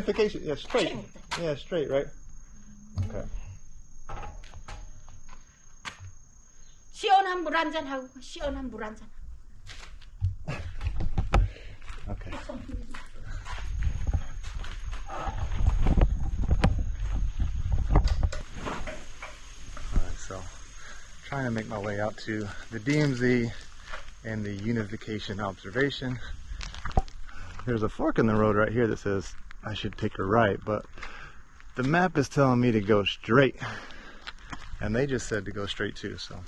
unification. Yeah, straight. Yeah, straight, right? Okay. 시원한 물 한잔 하고 시원한 물 한잔. Okay. Alright, so trying to make my way out to the DMZ and the unification observation. There's a fork in the road right here that says I should take a right, but the map is telling me to go straight. And they just said to go straight too, so.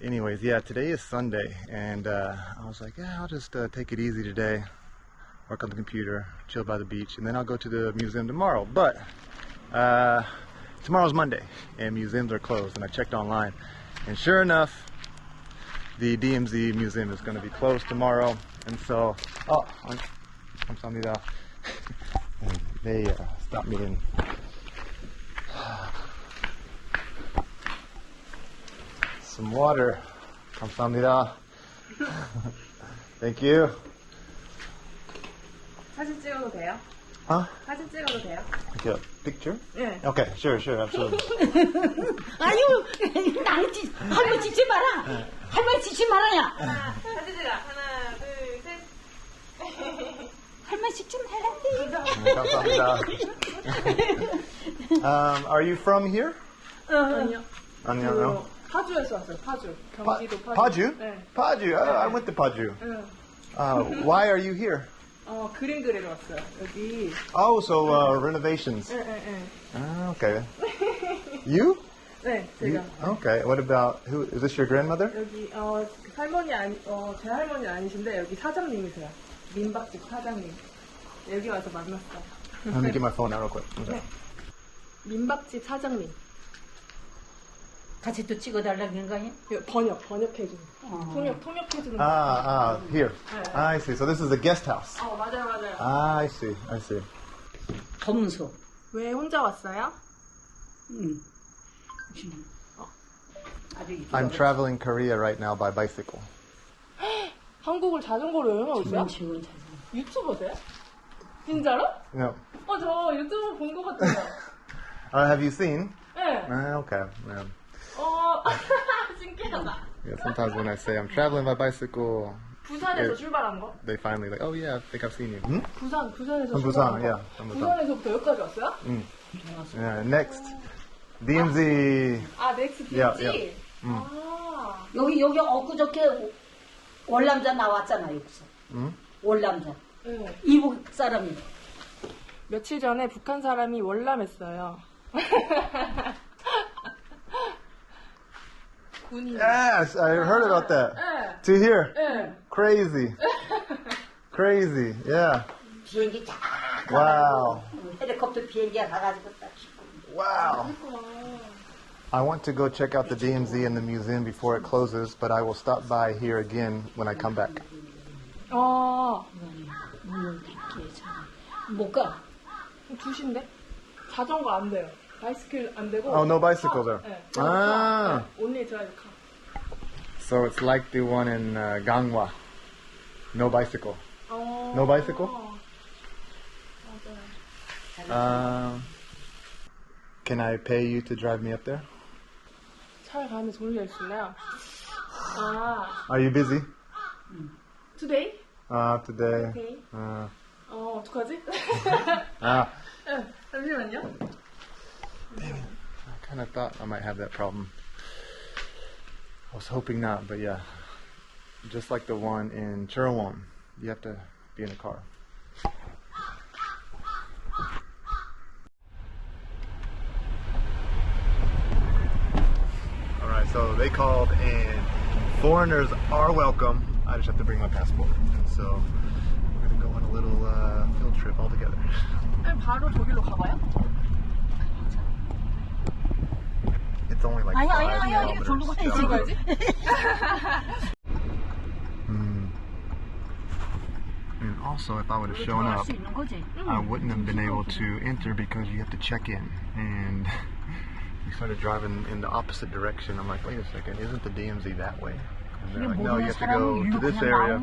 Anyways, yeah, today is Sunday, and I was like, yeah, I'll just take it easy today, work on the computer, chill by the beach, and then I'll go to the museum tomorrow. But tomorrow's Monday, and museums are closed, and I checked online, and sure enough, the DMZ museum is going to be closed tomorrow, and so, 감사합니다. And they stopped me in. Some water. 감사합니다. Thank you. 사진 찍어도 돼요? Huh? 사진 찍어도 돼요? Like a picture? 네. Okay, sure, absolutely. 아유, 나는 할머니 지지 마라. 할머니 지지 말아야. 사진 찍어. 하나, 둘, 셋. 할머니 지지 말란데. 감사합니다. Are you from here? 아니요. 아니요. 파주에서 왔어요. 파주. 경기도 파주. Paju? 네. Paju. Oh, I went to Paju. 응. Why are you here? 그림 그리러 왔어요. 여기. Oh, so renovations. 응. Okay. You? 네, You? 제가. Okay. What about who? Is this your grandmother? 여기 할머니 제 할머니 아니신데 여기 사장님이세요. 민박집 사장님. 여기 와서 만났어요. Let me get my phone out real quick. 네. 민박집 사장님. 같이 또 찍어달라는 거 아니야? 번역해주는. 통역해주는. Here. 네. I see. So this is a guest house. 맞아요. I see. 검소. 왜 혼자 왔어요? I'm traveling Korea right now by bicycle. 한국을 자전거로 여행하고 있어요? 지원 유튜버세요? 진짜로? No. 저 유튜브 본 것 같아요. Have you seen? 네. Okay. Yeah. 신기하다. Yeah, sometimes when I say I'm traveling by bicycle, 부산에서 예. 출발한 거? they finally like, oh yeah, I think I've seen you. Hmm? 부산에서 From 출발한 Busan, 거? yeah. From Busan. 부산에서부터 여기까지 왔어요? Yeah. Next, DMZ. 넥스 비치? Yeah. 여기 엊그저께 월남자 나왔잖아 여기서. 월남자. 네. 이북 사람이. 며칠 전에 북한 사람이 월남했어요. 군인. Yes, I heard about that. 네. To here. 네. Crazy. Crazy. Yeah. 비행기 쫙 Wow. 헬리콥터 비행기가 가가지고 딱 Wow. I want to go check out the DMZ and the museum before it closes, but I will stop by here again when I come back. 못 가. 2시인데? 자전거 안 돼요. 바이스킬 안 되고. Oh, no bicycle there. 네. Ah. only drive car. So it's like the one in Gangwa. No bicycle. No bicycle? 맞아요. Can I pay you to drive me up there? 차에 가면 돈을 낼 수 있나요? Are you busy? Today? Today. Okay. 어떡하지? 잠시만요. I kind of thought I might have that problem. I was hoping not, but yeah. Just like the one in Churwon, you have to be in a car. Alright, so they called and foreigners are welcome. I just have to bring my passport. And so we're going to go on a little field trip all together. 바로 저기로 가봐요? It's only like 5 kilometers. 어디 가야지? And also, if I would have shown up, I wouldn't have been able to enter because you have to check in. And we started driving in the opposite direction. I'm like, wait a second, isn't the DMZ that way? And they're like, no, you have to go to this area,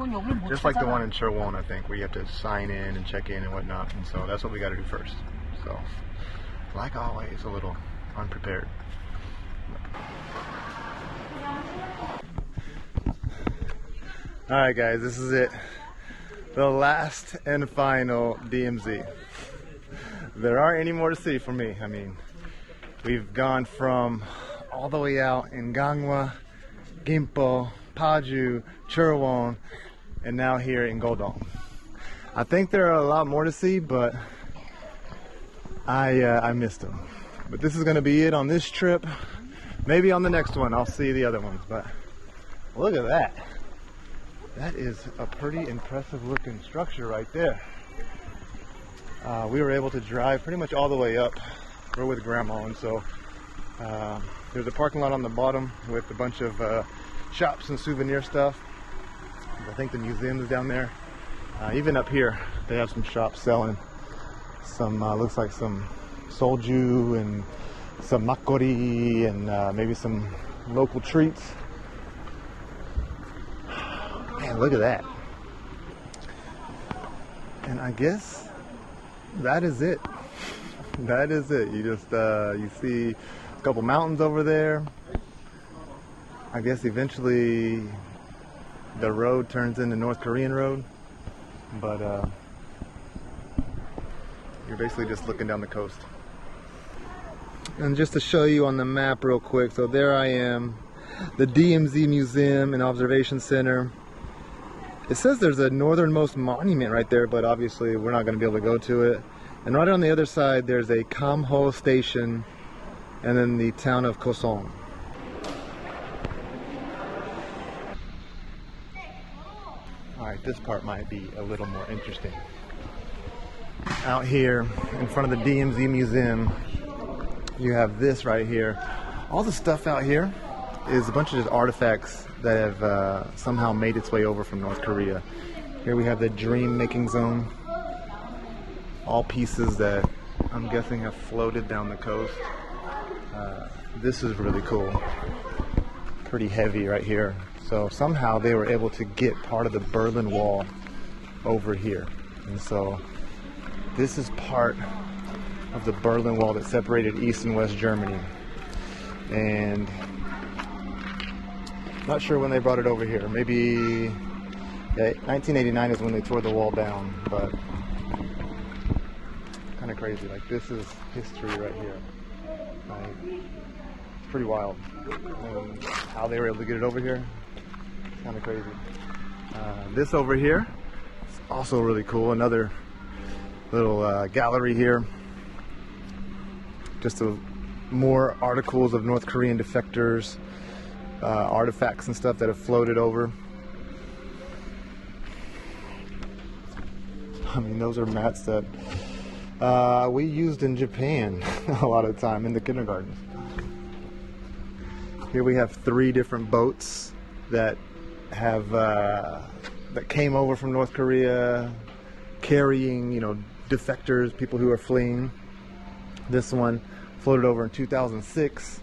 just like the one in Cherwon, I think, where you have to sign in and check in and whatnot. And so that's what we got to do first. So, like always, a little unprepared. Alright guys, this is it. The last and final DMZ. There aren't any more to see for me. I mean, we've gone from all the way out in Gangwon, Gimpo, Paju, Cherwon, and now here in Godong. I think there are a lot more to see, but I missed them. But this is going to be it on this trip. Maybe on the next one I'll see the other ones, but look at that. That is a pretty impressive looking structure right there. We were able to drive pretty much all the way up. We're with Grandma, and so there's a parking lot on the bottom with a bunch of shops and souvenir stuff. I think the museum is down there. Even up here, they have some shops selling some, looks like some soju and some makgeolli and maybe some local treats. Man, look at that. And I guess that is it. That is it. You just you see a couple mountains over there. I guess eventually the road turns into North Korean road, but you're basically just looking down the coast. And just to show you on the map real quick, so there I am, the DMZ Museum and Observation Center. It says there's a northernmost monument right there, but obviously we're not going to be able to go to it. And right on the other side there's a Kamho station and then the town of Kosong. Alright, this part might be a little more interesting. Out here in front of the DMZ Museum, you have this right here. All the stuff out here is a bunch of just artifacts that have somehow made its way over from North Korea. Here we have the Dream Making Zone. All pieces that I'm guessing have floated down the coast. This is really cool. Pretty heavy right here. So somehow they were able to get part of the Berlin Wall over here. And so this is part of the Berlin Wall that separated East and West Germany. And not sure when they brought it over here. Maybe 1989 is when they tore the wall down, but kind of crazy. Like, this is history right here. Like, it's pretty wild. And how they were able to get it over here, it's kind of crazy. This over here is also really cool. Another little gallery here. Just more articles of North Korean defectors. Artifacts and stuff that have floated over. I mean, those are mats that we used in Japan a lot of the time in the kindergartens. Here we have 3 different boats that have that came over from North Korea, carrying, you know, defectors, people who are fleeing. This one floated over in 2006.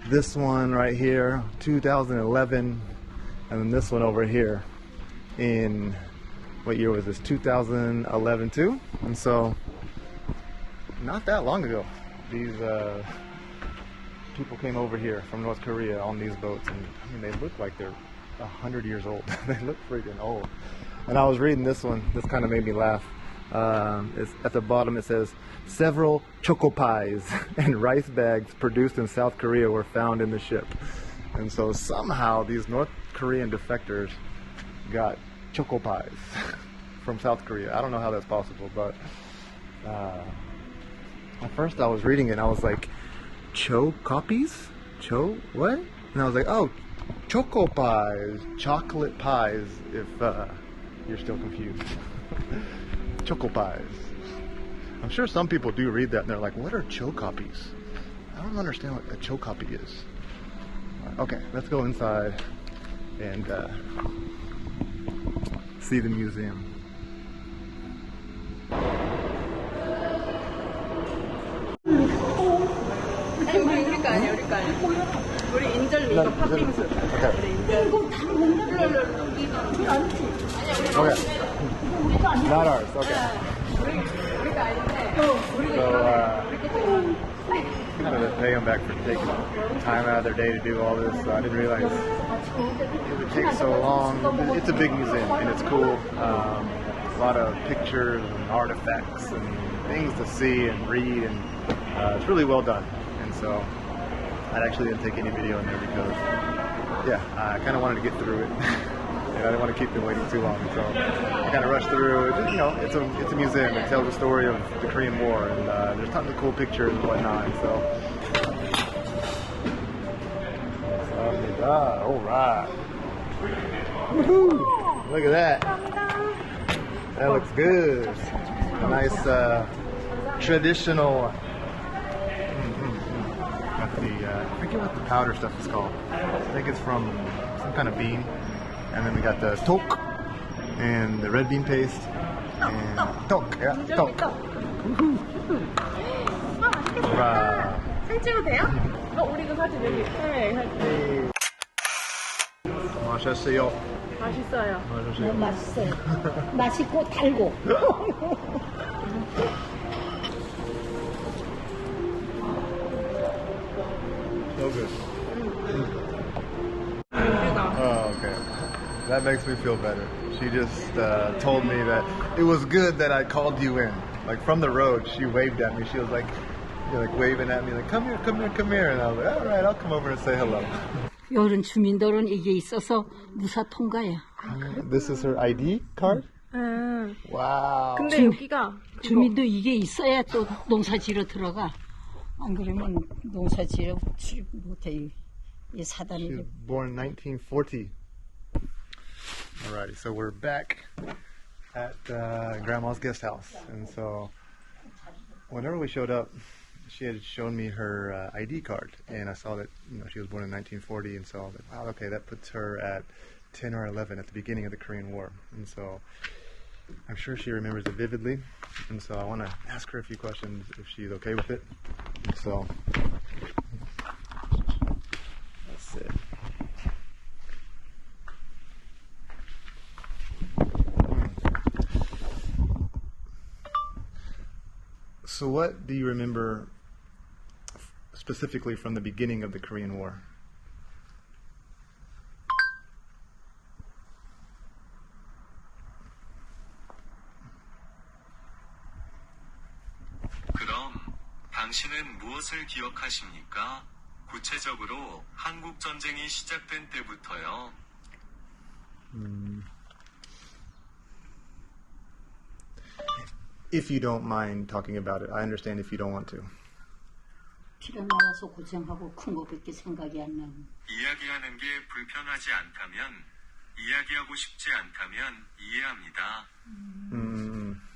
This one right here, 2011, and then this one over here in, what year was this? 2011 too. And so, not that long ago, these people came over here from North Korea on these boats, and I mean, they look like they're 100 years old. They look freaking old. And I was reading this one. This kind of made me laugh. It's at the bottom. It says, several choco pies and rice bags produced in South Korea were found in the ship. And so somehow these North Korean defectors got choco pies from South Korea. I don't know how that's possible, but at first I was reading it and I was like, cho copies? Cho what? And I was like, oh, choco pies, chocolate pies, if you're still confused. Choco pies. I'm sure some people do read that and they're like, what are chocopies? I don't understand what a chocopy is. Okay, let's go inside and see the museum. 우리 거 아니야, 우리 거 아니야. 우리 인절미 이거 팥빙수. Okay. 우리 인절. 이거 다 먹는데 왜 아니지? Okay. 우리가 아니야. Not ours. Okay. 우리가 아닌데. So, I'm gonna pay them back for taking time out of their day to do all this. So I didn't realize it would take so long. It's a big museum and it's cool. A lot of pictures and artifacts and things to see and read, and it's really well done. And so I actually didn't take any video in there because, yeah, I kind of wanted to get through it. And I didn't want to keep them waiting too long, so I kind of rushed through. You know, it's a museum. It tells the story of the Korean War, and there's tons of cool pictures and whatnot. And so, all right. Woohoo! Look at that. That looks good. A nice traditional. Got the I forget what the powder stuff is called. I think it's from some kind of bean. And then we got the tok and the red bean paste and tok. Yeah, tok. Right. 사진 찍어도 돼요? 우리 이거 사진 여기 카메라에 할게요. 맛있어요. 맛있어요. 맛있어요. 맛있어요. 맛있고 달고. So good. 우리가 Oh, okay. That makes me feel better. She just told me that it was good that I called you in. Like from the road, she waved at me. She was like, waving at me, like, come here, come here, come here. And I was like, all right, I'll come over and say hello. 여런 주민들은 이게 있어서 무사 통과야. This is her ID card? Wow. 근데 여기가 주민도 이게 있어야 또 농사지러 들어가. 안 그러면 농사지러 출입 못해. 이 She 사단이. was born in 1940. Alrighty, so we're back at Grandma's guest house. And so whenever we showed up, she had shown me her ID card. And I saw that, you know, she was born in 1940. And so I was like, wow, okay, that puts her at 10 or 11 at the beginning of the Korean War. And so I'm sure she remembers it vividly. And so I want to ask her a few questions if she's okay with it. So that's it. So what do you remember specifically from the beginning of the Korean War? 그럼 당신은 무엇을 기억하십니까? 구체적으로 한국 전쟁이 시작된 때부터요. If you don't mind talking about it, I understand if you don't want to. 피가 나와서 고생하고 큰 거밖에 생각이 안 나고. 이야기하는 게 불편하지 않다면, 이야기하고 싶지 않다면 이해합니다.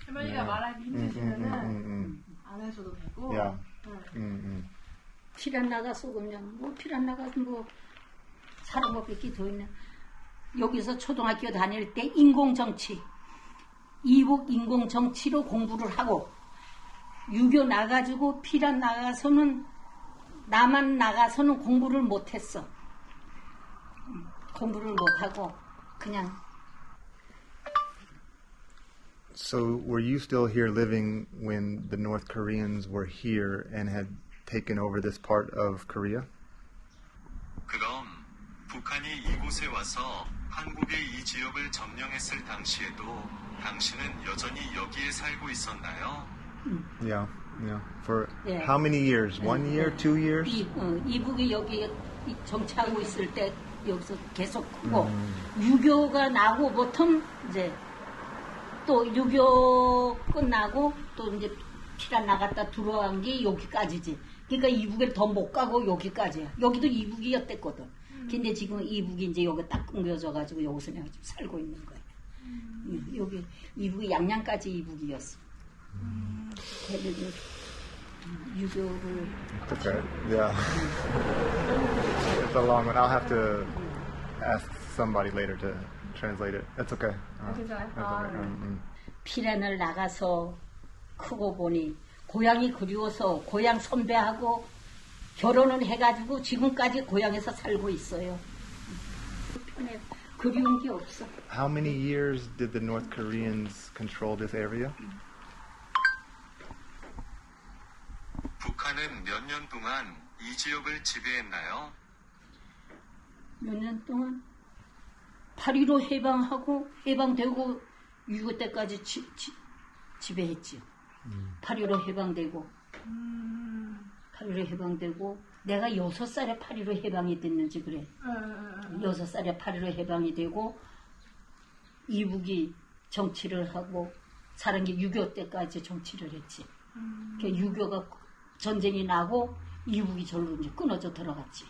할머니가 말하기 힘드시면은 안 하셔도 되고. Yeah. 피가 나가서 그냥 뭐 피가 나가서 뭐 사는 것밖에 더 있나. 여기서 초등학교 다닐 때 인공정치, 이북 인공정치로 공부를 하고 유교 나가지고 피라 나가서는 나만 나가서는 공부를 못했어. 공부를 못하고 그냥. So were you still here living when the North Koreans were here and had taken over this part of Korea? 그럼 북한이 이곳에 와서 한국의 이 지역을 점령했을 당시에도 당신은 여전히 여기에 살고 있었나요? Yeah, yeah. For Yeah. how many years? 1 year, 2 years? 이북이 여기 정치하고 있을 때 여기서 계속 하고 유교가 나고 보통 이제 또 유교 끝나고 또 이제 피가 나갔다 들어간 게 여기까지지. 그러니까 이북에 더 못 가고 여기까지야. 여기도 이북이었댔거든. 근데 지금 이북이 이제 여기 딱 끊겨져가지고 여기서 내가 지금 살고 있는 거야. 여기 이북이 양양까지 이북이었어. 유교를. Okay, yeah. It's a long one. I'll have to ask somebody later to translate it. That's okay. 괜찮아요? That's okay. 피란을 나가서 크고 보니 고향이 그리워서 고향 선배하고 결혼은 해가지고 지금까지 고향에서 살고 있어요. 편해. 그리운 게 없어. How many years did the North Koreans control this area? 북한은 몇 년 동안 이 지역을 지배했나요? 몇 년 동안 8.15 해방하고 해방되고 6.25 때까지 지배했지요. 8.15 해방되고 8.15 해방되고 내가 6살에 8.15 해방이 됐는지 그래. 6살에 8.15 해방이 되고 이북이 정치를 하고 사는 게 6.25 때까지 정치를 했지. 6.25가 전쟁이 나고 이북이 절로 이제 끊어져 들어갔지.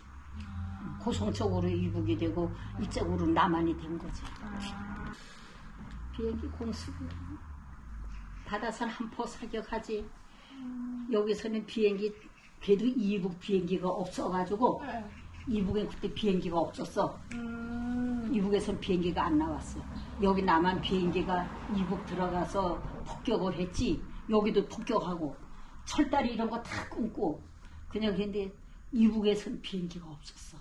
고성 쪽으로 이북이 되고 이쪽으로 남한이 된 거지. 비행기 공수고 바다산 한포 사격하지. 여기서는 비행기 그래도 이북 비행기가 없어가지고 이북엔 그때 비행기가 없었어. 이북에선 비행기가 안 나왔어. 여기 남한 비행기가 이북 들어가서 폭격을 했지. 여기도 폭격하고 철다리 이런 거 다 끊고 그냥 근데 이북에선 비행기가 없었어.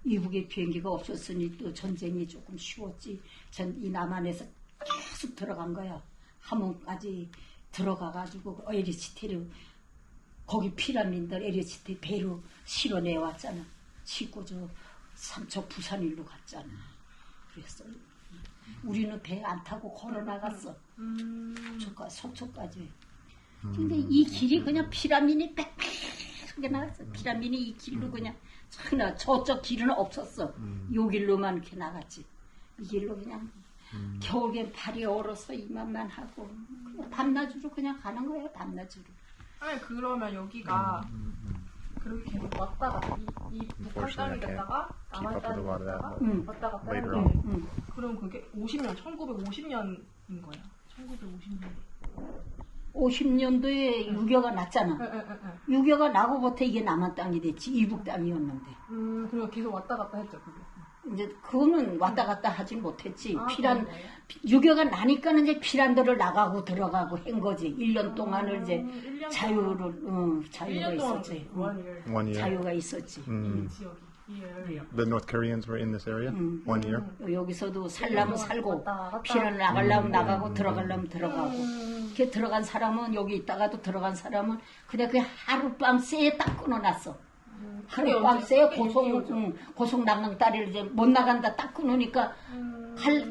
이북에 비행기가 없었으니 또 전쟁이 조금 쉬웠지. 이 남한에서 계속 들어간 거야. 함흥까지 들어가가지고 에리치테르 거기 피라민들 에리치테 배로 실어내 왔잖아. 싣고 저 삼척 부산일로 갔잖아. 그랬어. 우리는 배 안 타고 걸어 나갔어. 속초까지. 근데 이 길이 그냥 피라민이 빽빽하게 나갔어. 피라민이 이 길로 그냥 저쪽 길은 없었어. 요 길로만 이렇게 나갔지. 이 길로 그냥 겨울엔 발이 얼어서 이만만 하고 그냥 밤낮으로 그냥 가는 거예요. 밤낮으로. 아니 그러면 여기가 그렇게 계속 왔다 갔다 이 북한 땅이 됐다가 남한 땅이 됐다가 왔다 갔다 Later 했는데 on. 그럼 그게 50년 1950년인 거야. 1950년. 50년도에 유교가 났잖아. 응. 유교가 나고부터 이게 남한 땅이 됐지. 이북 땅이었는데. 그리고 계속 왔다 갔다 했죠 그게. 이제 그거는 왔다 갔다 하진 못했지. 아, 피란 그런 거예요? 유교가 나니까는 이제 피란들을 나가고 들어가고 한 거지. 1년 동안을 이제 1년 자유가 1년 동안 있었지. one year. 1 year. 자유가 있었지. 이 지역이 이 area. The North Koreans were in this area? 1 year? 여기서도 살려면 살고 왔다 갔다. 피란 나가려면 나가고 들어가려면 들어가고. 이렇게 들어간 사람은 여기 있다가도 들어간 사람은 그냥 하룻밤 새에 딱 끊어놨어. 하룻밤 새에 고속 난강다리를 이제 못 나간다 딱 끊으니까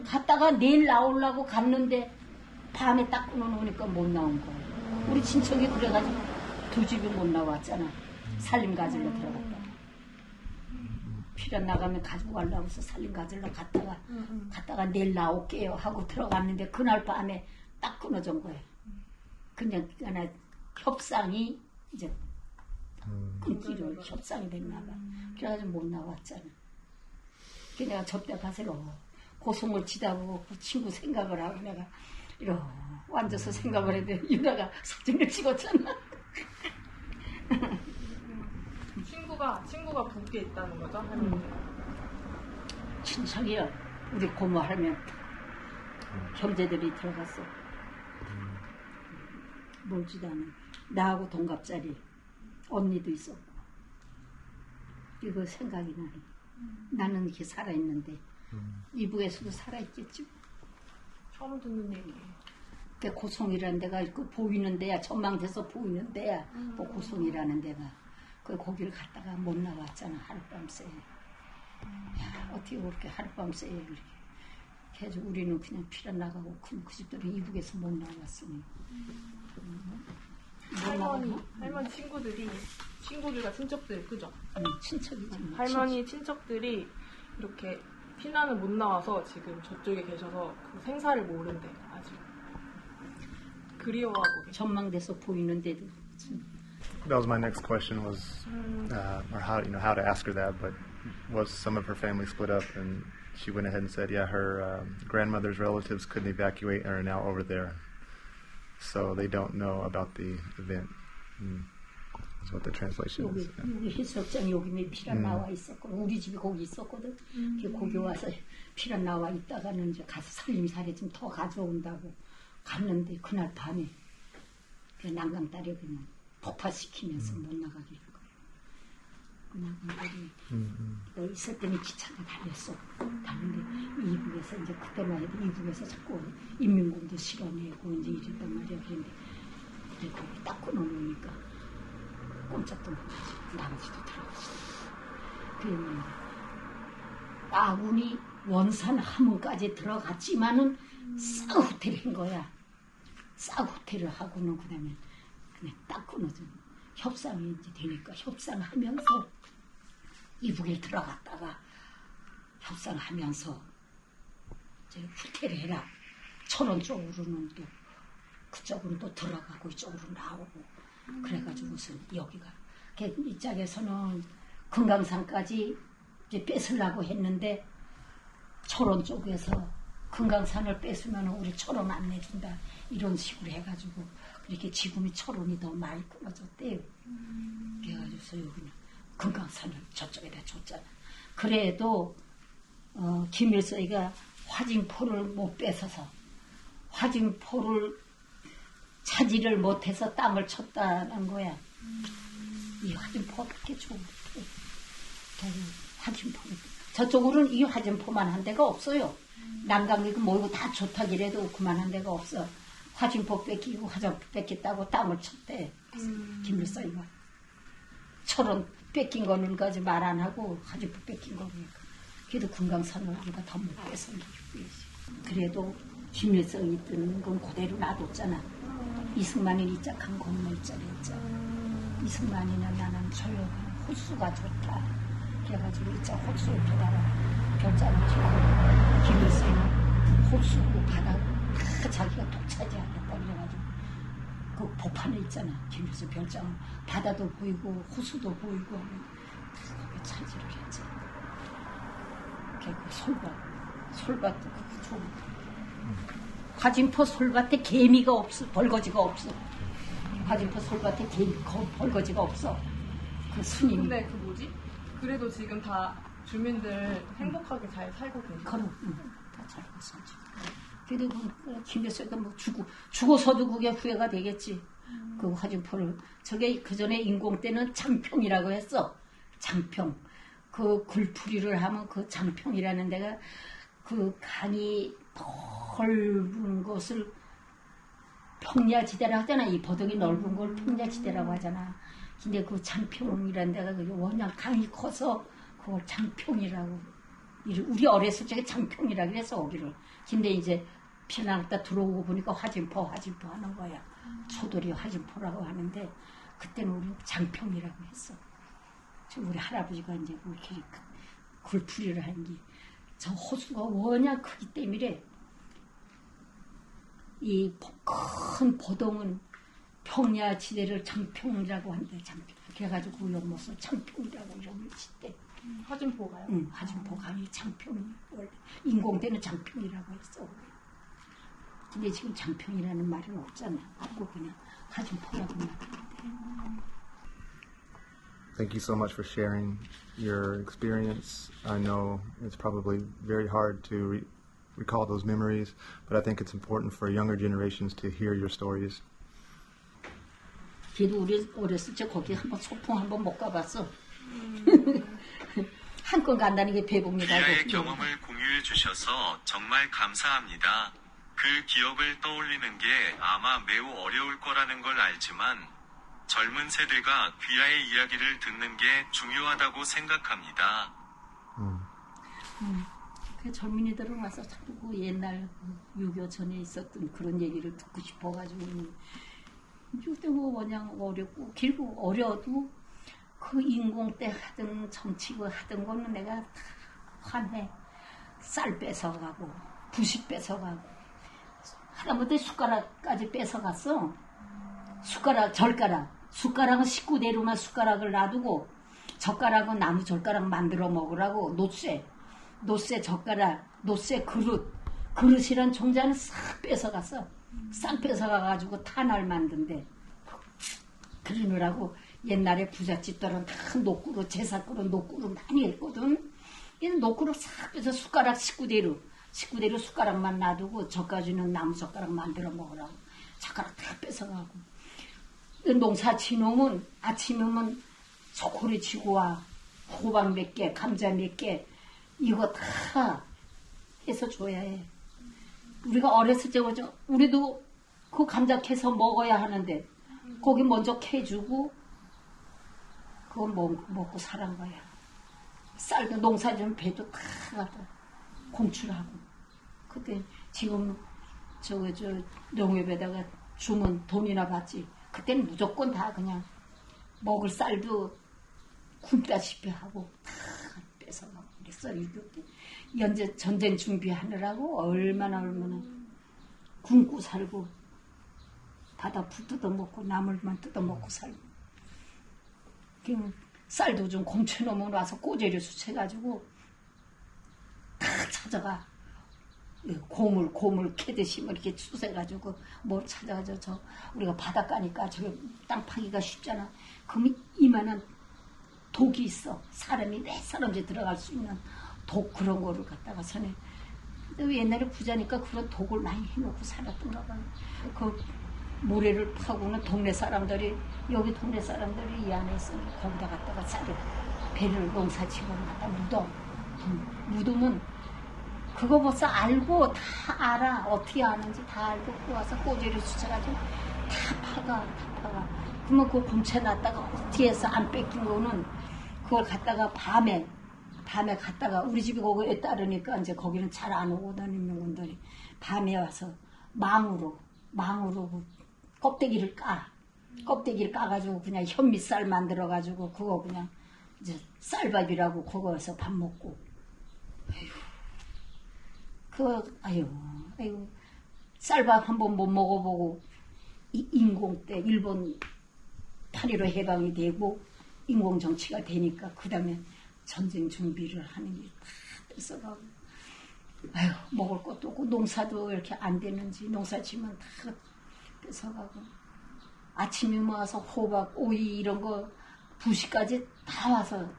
갔다가 내일 나오려고 갔는데 밤에 딱 끊어놓으니까 못 나온 거야. 우리 친척이 그래가지고 2집이 못 나왔잖아. 살림 가지러 들어갔다. 피란 나가면 가지고 가려고 해서 살림 가지러 갔다가 내일 나올게요 하고 들어갔는데 그날 밤에 딱 끊어진 거야. 그냥 하나 협상이 이제 끊기로 협상이 됐나 봐. 그래가지고 못 나왔잖아. 그 내가 접대 가서 고성을 치다 보고 그 친구 생각을 하고 내가 이러고 앉아서 생각을 했는데 유다가 사진을 찍었잖아. 친구가 북에 있다는 거죠? 친척이야. 우리 고모 할면 형제들이 들어갔어. 멀지도 않은 나하고 동갑자리 언니도 있었고. 이거 생각이 나네. 나는 이렇게 살아있는데 이북에서도 살아있겠지. 처음 듣는 얘기. 그 고성이라는 데가 있고 보이는 데야. 전망대서 보이는 데야. 그 고성이라는 데가. 그 거기를 갔다가 못 나왔잖아. 하룻밤새. 야, 어떻게 그렇게 하룻밤새 그렇게 해서 우리는 그냥 피란 나가고 그 집들은 이북에서 못 나왔으니. 할머니 친구들과 친척들 그죠? 친척이지. 뭐. 할머니 친척들이 이렇게 피난을 못 나와서 지금 저쪽에 계셔서 그 생사를 모른대 아직 그리워하고 계셔. 전망대서 보이는 데도. That was my next question was, or how to ask her that, but was some of her family split up, and she went ahead and said, yeah, her grandmother's relatives couldn't evacuate and are now over there, so they don't know about the event. That's what the translation is. 여기 해수욕장 여기 피란 나와 있었고 우리 집이 거기 있었거든. 거기 와서 피란 나와 있다가는 이제 가서 살림살이 좀 더 가져온다고 갔는데 그날 밤에 그 난강다리 그냥 폭파시키면서 못 나가게 한 거예요. 그냥 있을 때는 기차가 달렸어. 달는데 이북에서 이제 그때만 해도 이북에서 자꾸 인민공도 실어내고 이제 이랬단 말이야. 그런데 이제 거기 딱 끊어놓으니까 꼼짝도 못하지. 나머지도 들어가지. 그랬는데 아군이 원산 함흥까지 들어갔지만은 싹 후퇴를 한 거야. 싹 후퇴를 하고는 그다음에 그냥 딱 끊어져. 협상이 이제 되니까 협상하면서 이북에 들어갔다가 협상하면서 이제 후퇴를 해라. 철원 쪽으로는 또 그쪽은 또 들어가고 이쪽으로 나오고 그래가지고선 여기가 이 짝에서는 금강산까지 이제 뺏으려고 했는데 철원 쪽에서 금강산을 뺏으면 우리 철원 안 내준다 이런 식으로 해가지고 이렇게 지금이 철원이 더 많이 끊어졌대요. 그래가지고 여기는 금강산을 저쪽에다 줬잖아. 그래도 김일성이가 화진포를 못 뺏어서 화진포를 차지를 못해서 땅을 쳤다는 거야. 이 화진포밖에 좋은데 화진포를 저쪽으로는 이 화진포만 한 데가 없어요. 남강이고 뭐이고 다 좋다기래도 그만한 데가 없어. 화진포 뺏기고 화진포 뺏겼다고 땅을 쳤대. 김일성이가. 철원 뺏긴 거는 까지 말 안 하고 화진포 뺏긴 거니까. 그래도 금강산을 우리가 더 못 뺏은 게 그래도 김일성이 있던 건 그대로 놔뒀잖아. 이승만이 이 짝한 건물 있잖아. 이승만이나 나는 조용한 호수가 좋다. 그래가지고 이 짝 호수를 보다가 결장을 짓고 김일성은 호수고 바다 다 자기가 독차지하겠다 그래가지고 그 복판에 있잖아. 김일성 별장은 바다도 보이고 호수도 보이고 거기 차지를 했지. 그 솔밭도 그렇게 좋은 화진포 솔밭에 개미가 없어. 벌거지가 없어. 화진포 솔밭에 벌거지가 없어. 그 스님이. 근데 그 뭐지? 그래도 지금 다 주민들 행복하게 잘 살고 계시죠? 그럼 다 살고 살지. 그래도 김일성도 뭐 죽어서도 그게 후회가 되겠지. 그 화진포를 저게 그 전에 인공 때는 장평이라고 했어. 장평. 그 글풀이를 하면 그 장평이라는 데가 그 강이 넓은 곳을 평야지대라고 하잖아. 이 버덕이 넓은 걸 평야지대라고 하잖아. 근데 그 장평이라는 데가 워낙 강이 커서 그걸 장평이라고. 우리 어렸을 적에 장평이라고 그래서 거기를. 근데 이제 피난왔다 들어오고 보니까 화진포 하는 거야. 초돌이 화진포라고 하는데 그때는 우리 장평이라고 했어. 우리 할아버지가 이제 그렇게 굴풀이를 한 게 저 호수가 워낙 크기 때문에 이 큰 보동은 평야지대를 장평이라고 한대. 장평. 그래가지고 연못을 장평이라고 이름을 짓대. 화진포가요? 응, 화진포 강이 장평. 원래 인공되는 장평이라고 했어. 근데 지금 장평이라는 말은 없잖아. 없고 그냥 화진포라고 말하는데. Thank you so much for sharing your experience. I know it's probably very hard to recall those memories, but I think it's important for younger generations to hear your stories. 걔도 우리 어렸을 때 거기 한번 소풍 한번 못 가봤어. 한건 간다는 게 배복이라고. 귀하의 경험을 공유해 주셔서 정말 감사합니다. 그 기억을 떠올리는 게 아마 매우 어려울 거라는 걸 알지만 젊은 세대가 귀하의 이야기를 듣는 게 중요하다고 생각합니다. 그 젊은이들은 와서 자꾸 그 옛날 6.25 전에 있었던 그런 얘기를 듣고 싶어가지고 그때 뭐 워낙 어렵고 길고 어려도 그 인공 때 하던 정치고 하던 거는 내가 다 환해. 쌀 뺏어가고 부식 뺏어가고 하다못해 숟가락까지 뺏어갔어. 숟가락은 식구대로만 숟가락을 놔두고 젓가락은 나무 젓가락 만들어 먹으라고 노쇠 젓가락, 노쇠 그릇이란 종자는 싹 뺏어갔어. 싹 뺏어가가지고 탄알 만든대. 그러느라고 옛날에 부잣집들은 다 노꾸로 제사꾸로 노꾸로 많이 했거든. 얘는 노꾸로 싹 빼서 식구대로 숟가락만 놔두고 젓가지는 나무 젓가락 만들어 먹으라고 젓가락 다 뺏어가고 농사 지놓으면 아침이면 소쿠리 지고 와. 호박 몇 개, 감자 몇 개, 이거 다 해서 줘야 해. 우리가 어렸을 때, 우리도 그 감자 캐서 먹어야 하는데, 거기 먼저 캐주고, 그거 먹고 사는 거야. 쌀도 농사 좀 배도 다 갖다 공출하고. 그때 지금 농협에다가 주면 돈이나 받지. 그때는 무조건 다 그냥 먹을 쌀도 굶다시피 하고 다 뺏어가고 그랬어. 현재 전쟁 준비하느라고 얼마나 굶고 살고 바다 부 뜯어먹고 나물만 뜯어먹고 살고. 쌀도 좀 공쳐놓으면 와서 꼬재를 수채가지고 다 찾아가. 고물 캐듯이 뭐 이렇게 수세가지고 뭘 찾아가지고 우리가 바닷가니까 저 땅 파기가 쉽잖아. 그럼 이만한 독이 있어. 사람이 몇 사람씩 들어갈 수 있는 독 그런 거를 갖다가 전에. 옛날에 부자니까 그런 독을 많이 해놓고 살았던가 봐요. 그 모래를 파고는 동네 사람들이 여기 동네 사람들이 이 안에 있어. 거기다 갖다가 쌀을 배를 농사지고 갖다 묻으면 그거 벌써 알고 다 알아. 어떻게 아는지 다 알고 그 와서 꼬지를 수쳐가지고 다 파가. 그러면 그거 곰쳐놨다가 뒤에서 안 뺏긴 거는 그걸 갖다가 밤에 갔다가 우리 집이 거기에 따르니까 이제 거기는 잘 안 오고 다니는 분들이 밤에 와서 망으로 껍데기를 까가지고 그냥 현미쌀 만들어가지고 그거 그냥 이제 쌀밥이라고 그거에서 밥 먹고. 아유 쌀밥 한번 못 먹어보고 인공 때 일본 8.15 해방이 되고 인공 정치가 되니까 그 다음에 전쟁 준비를 하는 게 다 뺏어가고. 아유 먹을 것도 없고 농사도 이렇게 안 되는지 농사 지면 다 뺏어가고. 아침에 와서 호박, 오이 이런 거 부시까지 다 와서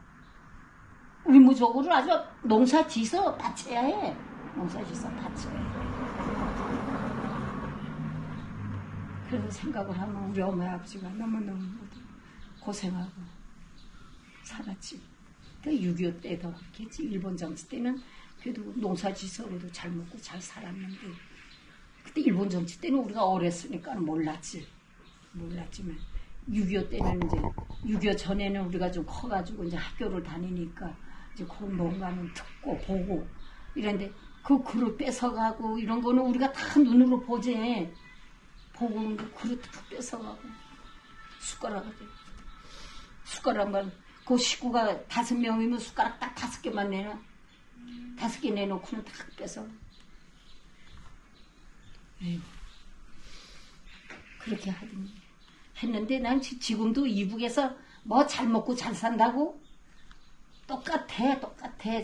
의무적으로 아주 농사 지서 바쳐야 해. 농사지서 바쳐야 해. 그래서 생각을 하면 우리 어머니 아버지가 너무너무 고생하고 살았지. 6.25 때도 그렇겠지. 일본 정치 때는 그래도 농사지서라도 잘 먹고 잘 살았는데 그때 일본 정치 때는 우리가 어렸으니까 몰랐지만 6.25 때는 이제 6.25 전에는 우리가 좀 커가지고 이제 학교를 다니니까 이제 그런 뭔가는 듣고 보고 이런데 그 그릇 뺏어가고 이런 거는 우리가 다 눈으로 보지. 보고 그릇 다 뺏어가고 숟가락만 그 식구가 5명이면 숟가락 딱 5개만 내놔. 5개 내놓고는 다 뺏어. 에휴. 그렇게 했는데 난 지금도 이북에서 뭐 잘 먹고 잘 산다고 똑같아.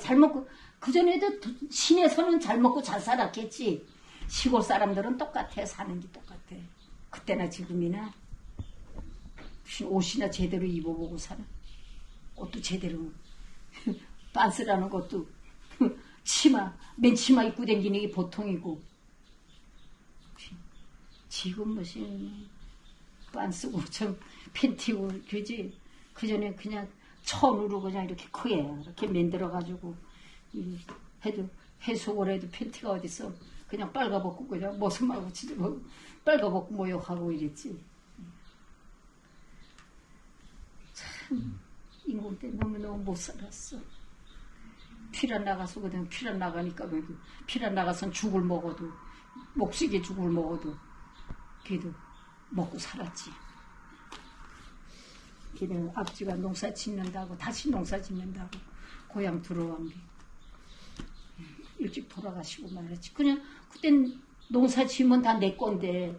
잘 먹고 그전에도 시내에서는 잘 먹고 잘 살았겠지. 시골 사람들은 똑같아. 사는 게 똑같아. 그때나 지금이나 옷이나 제대로 입어보고 살아. 옷도 제대로 빤스라는 것도 맨치마 입고 다니는 게 보통이고. 지금 무슨 빤스고 좀 팬티고 그지. 그전에 그냥 천으로 그냥 이렇게 크게 이렇게 만들어가지고 해도 해속을 해도 팬티가 어딨어. 그냥 빨가벗고 그냥 모습하고 빨가벗고 모욕하고 이랬지. 참 인공 때 너무너무 못 살았어. 피란 나가서 그냥 피란 나가니까 피란 나가선 죽을 먹어도 목식에 죽을 먹어도 그래도 먹고 살았지. 걔는 아버지가 농사 짓는다고 다시 농사 짓는다고 고향 들어간 게 일찍 돌아가시고 말았지. 그냥 그땐 농사 지으면 다 내 건데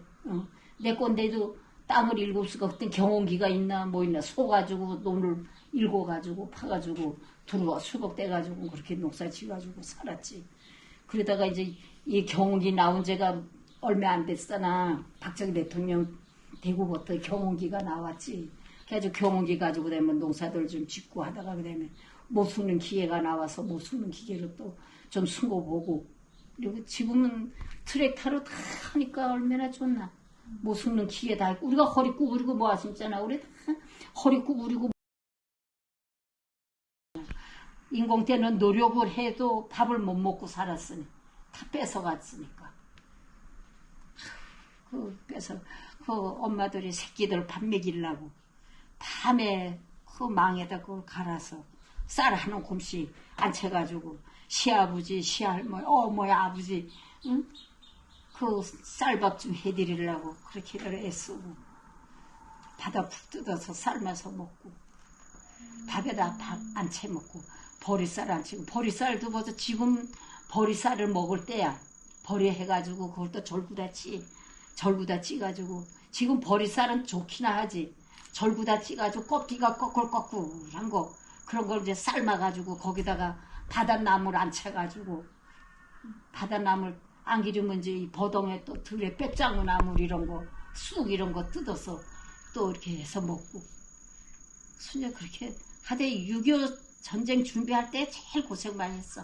내 건데도 땅을 일곱 수가 그땐 경운기가 있나 뭐 있나 소가지고 논을 일궈가지고 파가지고 들어와 수복돼가지고 그렇게 농사 지어가지고 살았지. 그러다가 이제 이 경운기 나온 지가 얼마 안 됐잖아. 박정희 대통령 되고부터 경운기가 나왔지. 그래가지고 경운기 가지고 되면 농사들 좀 짓고 하다가 그다음에 못 숨는 기계가 나와서 못 숨는 기계로 또 좀 숨고 보고. 그리고 지금은 트랙터로 다 하니까 얼마나 좋나. 뭐 숨는 기계 다 있고 우리가 허리 구부리고 뭐 하심잖아. 우리 허리 구부리고 인공 때는 노력을 해도 밥을 못 먹고 살았으니 다 뺏어갔으니까. 그 엄마들이 새끼들 밥 먹이려고 밤에 그 망에다 그걸 갈아서 쌀 한 움큼씩 앉혀가지고 시아버지, 시할머니, 어머야 아버지, 응? 그 쌀밥 좀 해드리려고 그렇게들 애쓰고 바다 푹 뜯어서 삶아서 먹고 밥에다 밥 안 채 먹고 보리쌀 안 치고 보리쌀도 벌써 지금 보리쌀을 먹을 때야. 보리 해가지고 그걸 또 절구다 찌가지고 지금 보리쌀은 좋기나 하지. 절구다 찌가지고 껍기가 꺼끌꺼끌한 거 그런 걸 이제 삶아가지고 거기다가 바닷나물 안 채가지고 바닷나물 안 기르면 이제 이 버동에 또 들에 뺏장어나물 이런 거 쑥 이런 거 뜯어서 또 이렇게 해서 먹고 순자 그렇게 하되 6.25 전쟁 준비할 때 제일 고생 많이 했어.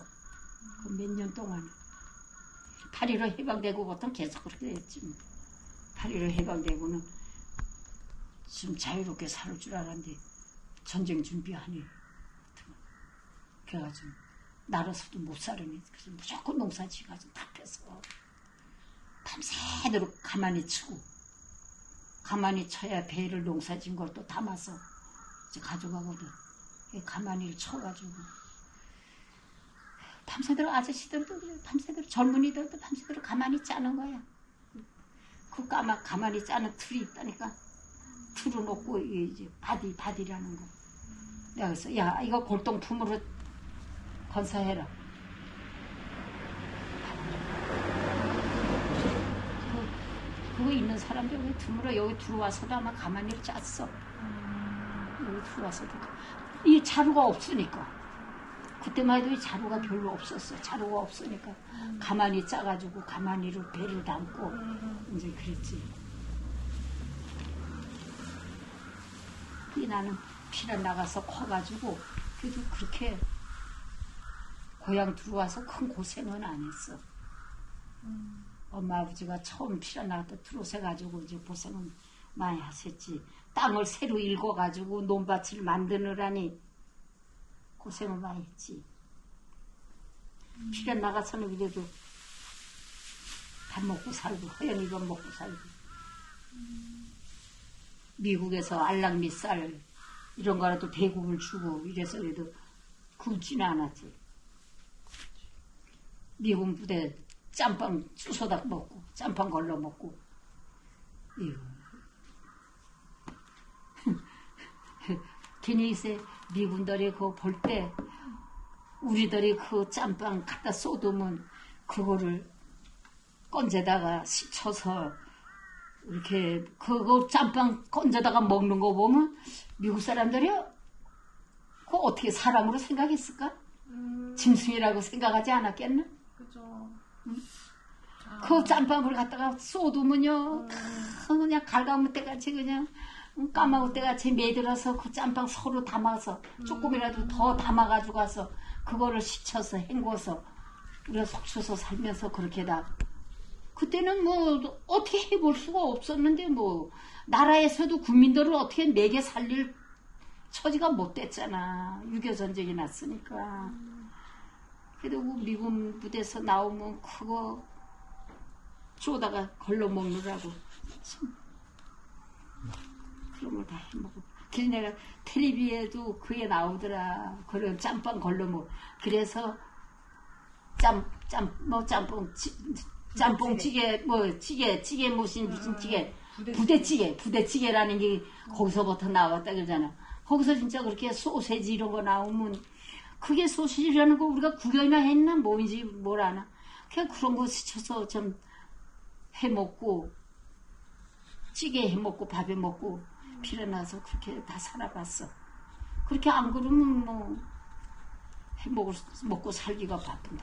그 몇 년 동안 8.15 해방되고부터 계속 그렇게 했지. 8.15 해방되고는 좀 자유롭게 살 줄 알았는데 전쟁 준비하니 그래가지고 나라서도 못 살으니 그래서 무조건 농사 지어가지고 다 펴서 밤새도록 가만히 치고 가만히 쳐야 배를 농사 지은 걸 또 담아서 이제 가져가거든. 가만히를 쳐가지고 밤새도록 아저씨들도 그래. 밤새도록 젊은이들도 밤새도록 가만히 짜는 거야. 그 가만히 짜는 틀이 있다니까. 틀을 놓고 이제 바디라는 거. 내가 그래서 야 이거 골동품으로 건사해라. 그거 있는 사람들 왜 드물어. 여기 들어와서도 아마 가만히 짰어. 여기 들어와서도 이 자루가 없으니까 그때만 해도 이 자루가 별로 없었어. 자루가 없으니까 가만히 짜가지고 가만히로 배를 담고 이제 그랬지. 나는 피가 나가서 커가지고 그래도 그렇게 고향 들어와서 큰 고생은 안 했어. 엄마 아버지가 처음 피가 나갔다 들어오셔가지고 이제 고생은 많이 하셨지. 땅을 새로 읽어가지고 논밭을 만드느라니 고생을 많이 했지. 피가 나가서는 그래도 밥 먹고 살고 허연히 밥 먹고 살고 미국에서 알락미쌀 이런 거라도 대국을 주고 이래서 그래도 굶지는 않았지. 미군 부대 짬빵 주워다 먹고 짬빵 걸러 먹고 괜히 이제 미군들이 그거 볼 때 우리들이 그 짬빵 갖다 쏟으면 그거를 건져다가 씻혀서 이렇게 그거 짬빵 건져다가 먹는 거 보면 미국 사람들이 그거 어떻게 사람으로 생각했을까? 짐승이라고 생각하지 않았겠나? 그죠. 그 짬밥을 갖다가 쏟으면요 그냥 갈가무때 같이 그냥 까마우때 같이 매들어서 그 짬빵 서로 담아서 조금이라도 더 담아가지고 가서 그거를 씻혀서 헹궈서 우리가 속초서 살면서 그렇게 다 그때는 뭐 어떻게 해볼 수가 없었는데 뭐 나라에서도 국민들을 어떻게 매개 살릴 처지가 못 됐잖아. 6.25 전쟁이 났으니까. 그래도 미군 부대에서 나오면 그거 쪼다가 걸러 먹느라고 참 그런 걸 다 해먹고. 그래서 내가 텔레비에도 그게 나오더라. 그런 짬빵 걸러 먹. 그래서 짬뽕찌개 찌개 무슨 찌개 부대찌개라는 게 거기서부터 나왔다 그러잖아. 거기서 진짜 그렇게 소세지 이런 거 나오면 그게 소시지라는 거 우리가 구경이나 했나 뭐인지 뭘 아나. 그냥 그런 거 시켜서 좀 해먹고 찌개 해먹고 밥에 먹고 피려나서 그렇게 다 살아봤어. 그렇게 안 그러면 뭐 먹고 살기가 바쁜데.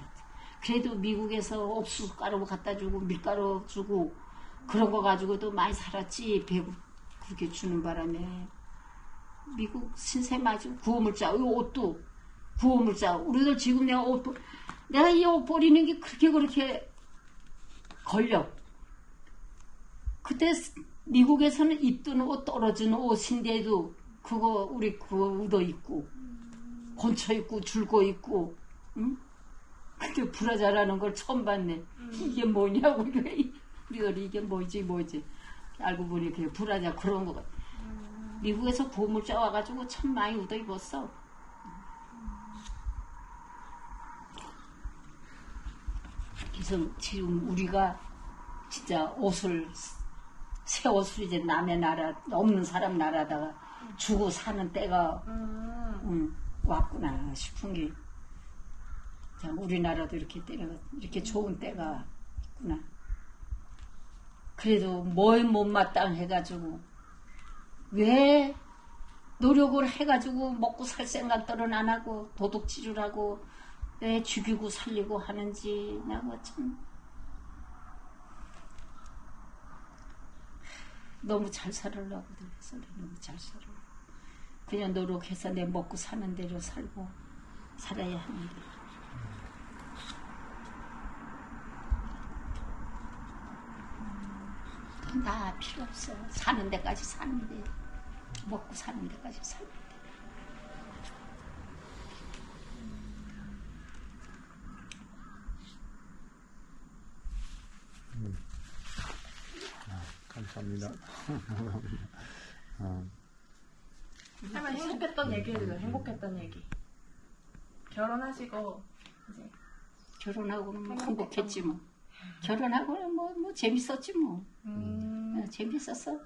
그래도 미국에서 옥수수가루 갖다 주고 밀가루 주고 그런 거 가지고도 많이 살았지. 배고 그렇게 주는 바람에 미국 신세 맞고 구호물자 이 옷도 구호물자 우리들 지금 내가 이 옷 버리는 게 그렇게 걸려. 그때 미국에서는 입던 옷 떨어지는 옷인데도 그거 우리 그거 얻어 입고 건쳐 입고 줄거 입고 응? 근데 브라자라는 걸 처음 봤네. 이게 뭐냐고 우리들이 이게 뭐지 알고 보니 그게 브라자 그런 거 같아. 미국에서 보물자 와가지고 참 많이 얻어 입었어. 그래서 지금 우리가 진짜 옷을 새 옷을 이제 남의 나라 없는 사람 나라다가 주고 사는 때가 왔구나 싶은 게 참 우리나라도 이렇게 좋은 때가 있구나. 그래도 뭘 못마땅해가지고 왜 노력을 해가지고 먹고 살 생각들은 안 하고 도둑질을 왜 죽이고 살리고 하는지 나가 참 너무 잘 살으려고 그래서 너무 잘 살아. 그냥 노력해서 내 먹고 사는 대로 살고 살아야 하는데. 돈 다 필요 없어. 사는 데까지 사는데 먹고 사는 데까지 사는데. 감사합니다. 할머니 행복했던 얘기 해주세요. 행복했던 얘기. 결혼하시고 이제 결혼하고는 뭐 행복했지 뭐. 결혼하고는 뭐 재밌었지 뭐. 재밌었어.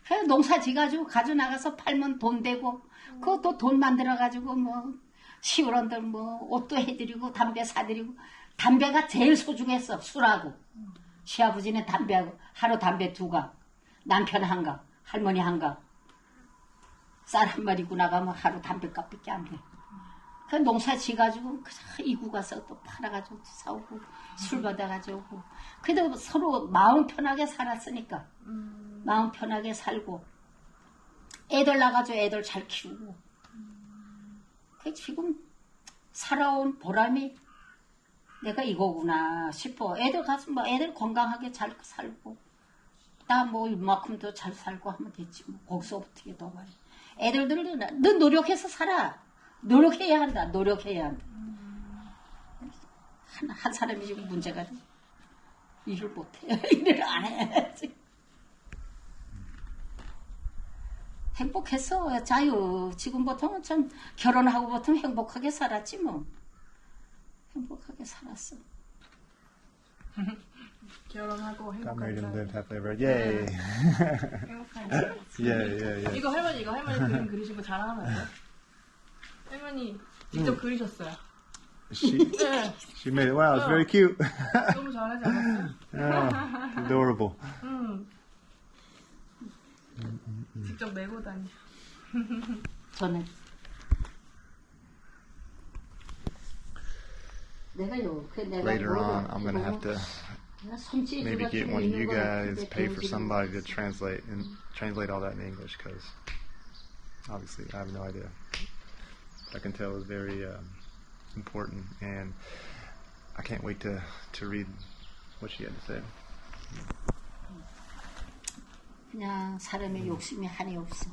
그냥 농사 지가지고 가져나가서 팔면 돈 되고 그것도 돈 만들어가지고 뭐 시어른들 뭐 옷도 해드리고 담배 사드리고 담배가 제일 소중했어. 술하고 시아버지는 담배하고 하루 담배 2각 남편 1각 할머니 1각 쌀 한 마리 구 나가면 하루 담배값밖에 안 돼. 그 농사 지가지고 이구 가서 또 팔아가지고 사오고 술 받아가지고 그래도 서로 마음 편하게 살았으니까 마음 편하게 살고 애들 나가지고 애들 잘 키우고 그 지금 살아온 보람이 내가 이거구나 싶어. 애들 가서 뭐 애들 건강하게 잘 살고 나 뭐 이만큼도 잘 살고 하면 됐지 뭐. 거기서 어떻게 더 말해. 애들도 너 노력해서 살아. 노력해야 한다. 노력해야 한다. 한 사람이 지금 문제가 일을 못해. 일을 안 해. 행복했어. 자유. 지금 보통은 참 결혼하고 보통 행복하게 살았지 뭐. 행복하게 살았어. 결혼하고 Got married and 행복한 lived happily ever. Yay. 행복한 Yeah. 이거 할머니 그림 그리신 거 자랑하면 안 돼요? 할머니 직접 그리셨어요. 네. She made it. Wow, it's very cute. 너무 잘하지 않았어요? Oh, adorable. 직접 메고 다니. 저는 내가요. Later on, I'm gonna have to maybe get one of you guys, pay for somebody to translate all that in English, because obviously I have no idea. I can tell it's very important, and I can't wait to read what she had to say. 그냥 사람의 욕심이 한이 없어.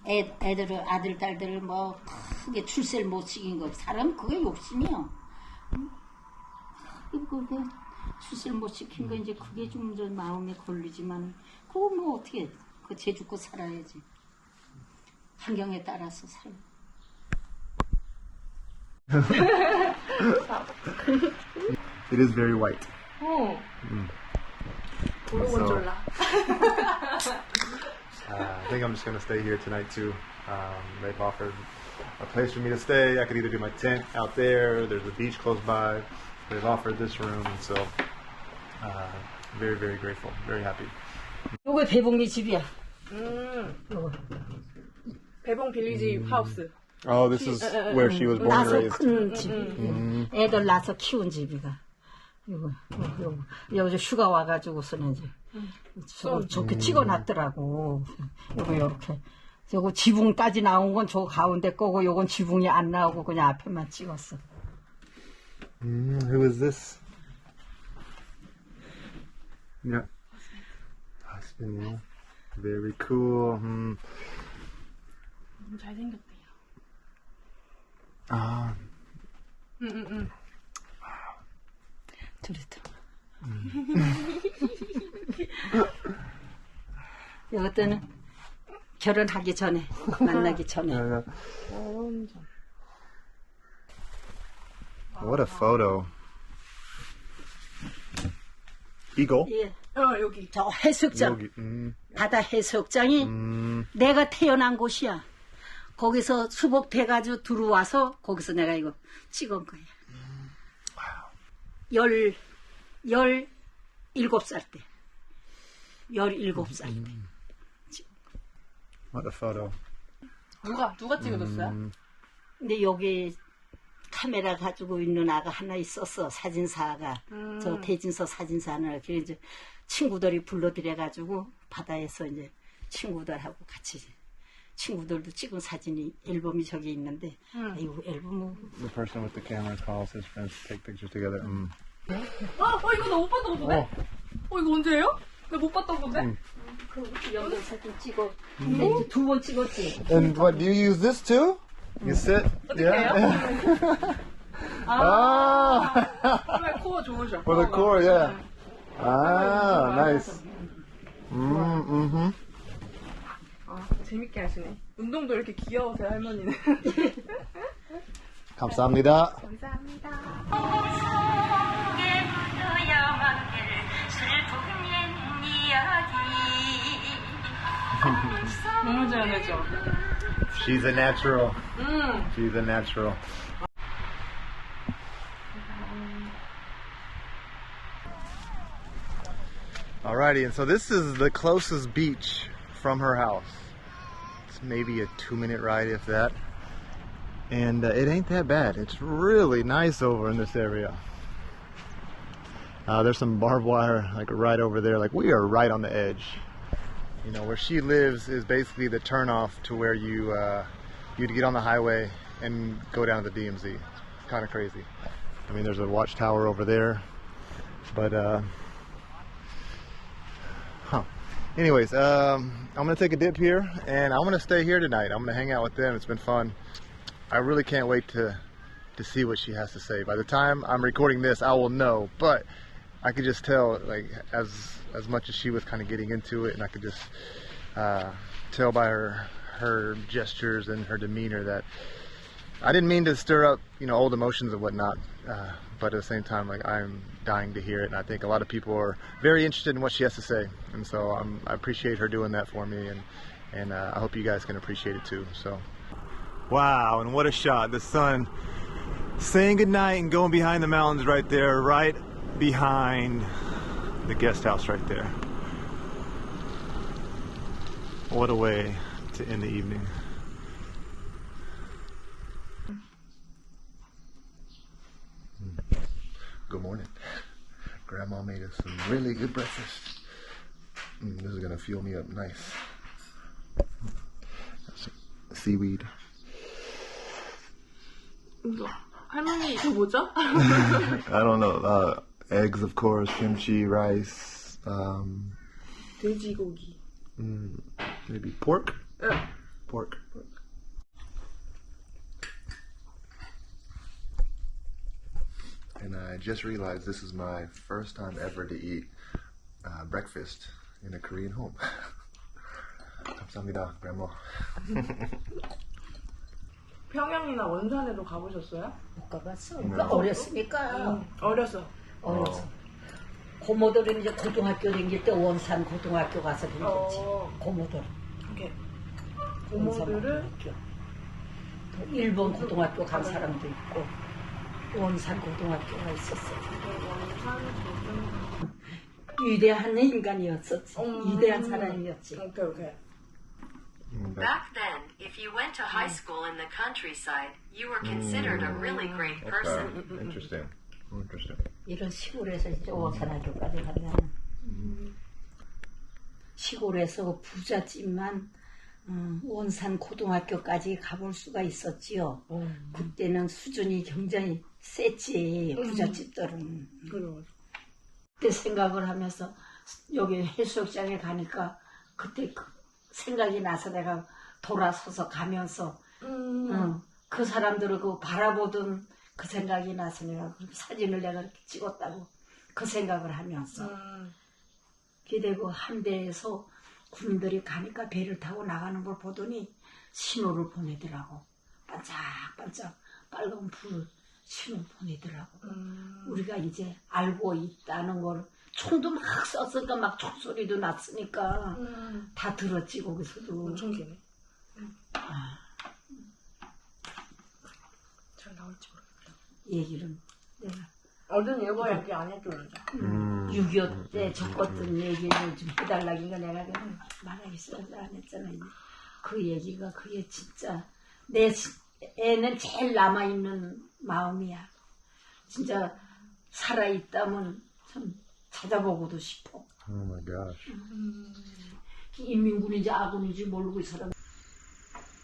애들을 아들 딸들을 뭐 크게 출세를 못 시킨 거 사람 그게 욕심이야. 그게 출세를 못 시킨 거 이제 그게 좀 마음에 걸리지만 그거 뭐 어떻게 그 재죽고 살아야지. 환경에 따라서 살아. It is very white. 고르곤졸라. I think I'm just going to stay here tonight too. They've offered a place for me to stay. I could either do my tent out there. There's a beach close by. They've offered this room, and so very, very grateful. Very happy. 요거 배봉리 집이야. 요거. 배봉 빌리지 하우스. Oh, this is where she was born and 나서 raised. 큰 집이. 애들 낳아서 키운 집이가. 요거 휴가 와가지고서는 이제 저렇게 찍어놨더라고. 요렇게. 요거 지붕까지 나온 건 저 가운데 거고 요건 지붕이 안 나오고 그냥 앞에만 찍었어. Who is this? Yeah. Yeah. Very cool. 너무 잘생겼대요. 아, 둘이도. 이것들은 결혼하기 전에, 만나기 전에. What a photo. 이거? 예. 여기. 저 해수욕장, 여기. 바다 해수욕장이 내가 태어난 곳이야. 거기서 수복돼가지고 들어와서 거기서 내가 이거 찍은 거야. 17살 때. 17살 때. What a photo. 누가 찍어줬어요? 근데 여기 카메라 가지고 있는 아가 하나 있었어. 사진사가. 저 대진서 사진사는. 그래서 이제 친구들이 불러들여가지고 바다에서 이제 친구들하고 같이 친구들도 찍은 사진이 앨범이 저기 있는데 이거 앨범은 The person with the camera calls his friends to take pictures together. 이거 나 못 봤던 건데? 이거 언제예요? 나 못 봤던 건데? 그 영상 사진 찍어. 근데 이제 2번 찍었지. And what, do you use this too? You sit? Yeah. 정말 코어 좋으셔. For the core, yeah. Ah, nice. 재밌게 하시네. 운동도 이렇게 귀여우세요, 할머니는. 감사합니다. 너무 잘하죠. She's a natural. She's a natural. Alrighty, and so this is the closest beach from her house. It's maybe a 2-minute ride, if that. And it ain't that bad. It's really nice over in this area. There's some barbed wire like right over there. Like we are right on the edge. You know, where she lives is basically the turnoff to where you'd get on the highway and go down to the DMZ. Kind of crazy. I mean, there's a watchtower over there, but anyways, I'm gonna take a dip here, and I'm gonna stay here tonight. I'm gonna hang out with them. It's been fun. I really can't wait to see what she has to say. By the time I'm recording this, I will know. But I could just tell, like, as much as she was kind of getting into it, and I could just tell by her gestures and her demeanor that I didn't mean to stir up, you know, old emotions and whatnot. But at the same time, like, I'm dying to hear it, and I think a lot of people are very interested in what she has to say. And so I appreciate her doing that for me, and I hope you guys can appreciate it too. So, wow, and what a shot! The sun saying goodnight and going behind the mountains right there, right behind the guest house right there. What a way to end the evening. Good morning. Grandma made us some really good breakfast. This is gonna fuel me up nice. Seaweed. 할머니, 이거 뭐죠? I don't know. Eggs, of course. Kimchi, rice. 돼지고기. Maybe pork. 응. Pork. And I just realized this is my first time ever to eat breakfast in a Korean home. 감사합니다, Grandma. 평양이나 원산에도 가보셨어요? 못 가봤어. 그러니까 어렸으니까. 어려서. 어렸어. 고모들은 이제 고등학교 다닐 때 원산 고등학교 가서 배웠지. 고모들. 이렇게 원산 고모들은 고등학교. 또 일본 고등학교 간 사람도 있고 원산 고등학교가 있었어. 위대한 인간이었었지. 위대한 사람이었지. 오케이. Back then, if you went to high school in the countryside, you were considered a really great person. Interesting. Interesting. 이런 시골에서 이제 원산학교까지 가면 시골에서 부잣집만 원산 고등학교까지 가볼 수가 있었지요. 그때는 수준이 굉장히 셌지 부잣집들은. 그때 생각을 하면서 여기 해수욕장에 가니까 그때 그 생각이 나서 내가 돌아서서 가면서 그 사람들을 그 바라보던 그 생각이 나서 내가 그 사진을 내가 이렇게 찍었다고 그 생각을 하면서 기대고 함대에서 군인들이 가니까 배를 타고 나가는 걸 보더니 신호를 보내더라고. 반짝반짝 빨간 불 신호 보내더라고. 우리가 이제 알고 있다는 걸 총도 막 쐈으니까 막 총소리도 났으니까 다 들었지 거기서도. 엄청 기네. 잘 나올지 모르겠다. 얘기를 내가 어른 일본 얘기 안 해주는데. 6.25 때 겪었던 얘기를 좀 해달라니까 내가 그냥 말하기 싫어서 안 했잖아. 그 얘기가 그게 진짜 내 애는 제일 남아있는 마음이야. 진짜 살아있다면 참 찾아보고도 싶어. Oh my gosh. 인민군인지 아군인지 모르고 이 사람.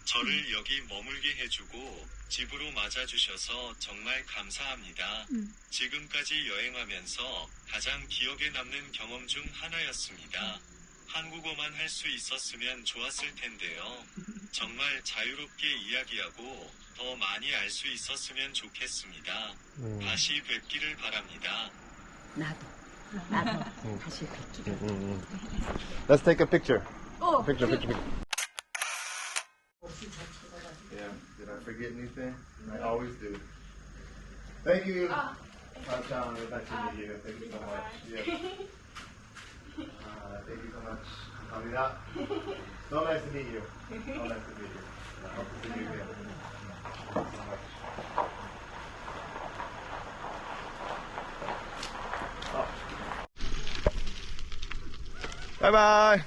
저를 여기 머물게 해주고 집으로 맞아주셔서 정말 감사합니다. 지금까지 여행하면서 가장 기억에 남는 경험 중 하나였습니다. 한국어만 할 수 있었으면 좋았을 텐데요. 정말 자유롭게 이야기하고 더 많이 알 수 있었으면 좋겠습니다. 다시 뵙기를 바랍니다. 나도 다시 뵙기를. Let's take a picture. 어. Picture. Yeah. Did I forget anything? I always do. Thank you. Chan, nice to meet you. Thank you so much. Yes. Thank you so much. 감사합니다. So nice to meet you. So nice to meet you. I hope to see you again. Thank you so much. Bye bye.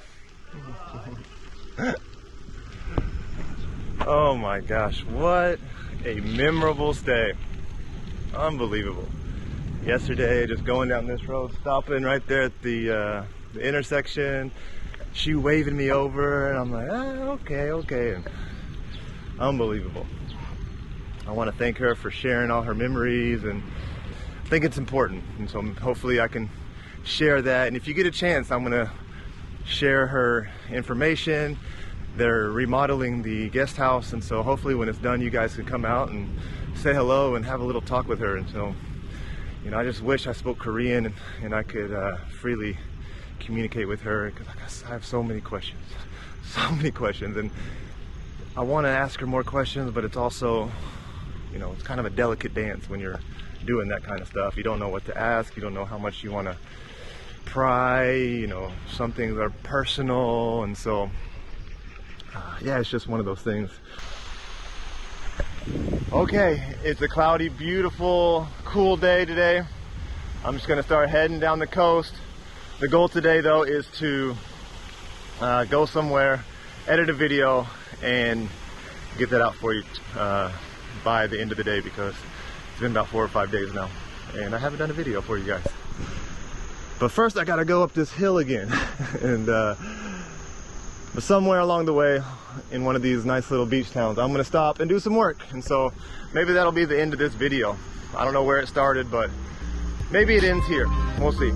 Oh my gosh, what a memorable stay. Unbelievable. Yesterday, just going down this road, stopping right there at the intersection, she waving me over, and I'm like, okay. And unbelievable. I want to thank her for sharing all her memories, and I think it's important. And so hopefully I can share that. And if you get a chance, I'm going to share her information. They're remodeling the guest house, and so hopefully when it's done, you guys can come out and say hello and have a little talk with her. And so, you know, I just wish I spoke Korean and I could freely communicate with her, because I have so many questions, and I want to ask her more questions, but it's also, you know, it's kind of a delicate dance when you're doing that kind of stuff. You don't know what to ask, you don't know how much you want to pry, you know, some things are personal, and so yeah, it's just one of those things. Okay, it's a cloudy, beautiful, cool day today. I'm just gonna start heading down the coast. The goal today though is to go somewhere, edit a video, and get that out for you by the end of the day, because it's been about 4 or 5 days now and I haven't done a video for you guys. But first I gotta go up this hill again and but somewhere along the way in one of these nice little beach towns, I'm gonna stop and do some work, and so maybe that'll be the end of this video. I don't know where it started, but maybe it ends here. We'll see.